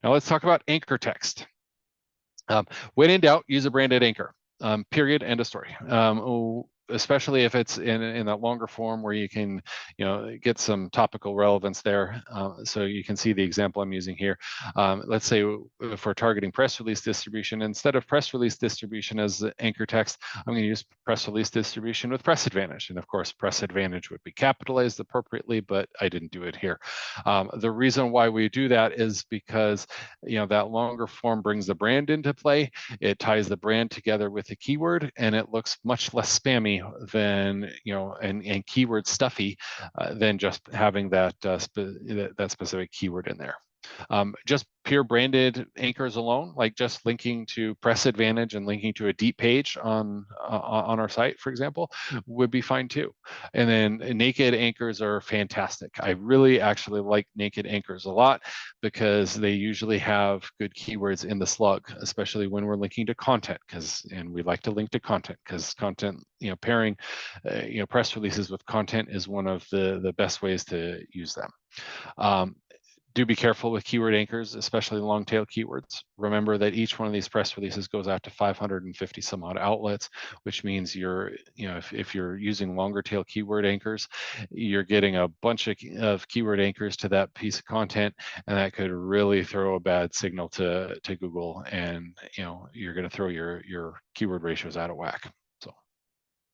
Now let's talk about anchor text. When in doubt, use a branded anchor. Period. End of story. Especially if it's in that longer form where you can, get some topical relevance there. So you can see the example I'm using here. Let's say if we're targeting press release distribution, instead of press release distribution as the anchor text, I'm going to use press release distribution with Press Advantage. And of course, Press Advantage would be capitalized appropriately, but I didn't do it here. The reason why we do that is because, that longer form brings the brand into play. It ties the brand together with the keyword, and it looks much less spammy than, and keyword stuffy than just having that that specific keyword in there. Just pure branded anchors alone, like just linking to Press Advantage and linking to a deep page on our site, for example, would be fine too. And then naked anchors are fantastic. I really actually like naked anchors a lot because they usually have good keywords in the slug, especially when we're linking to content, and we like to link to content because content, pairing, press releases with content is one of the best ways to use them. Do be careful with keyword anchors, especially long tail keywords. Remember that each one of these press releases goes out to 550 some odd outlets, which means if you're using longer tail keyword anchors, you're getting a bunch of keyword anchors to that piece of content, and that could really throw a bad signal to Google, and you're going to throw your keyword ratios out of whack.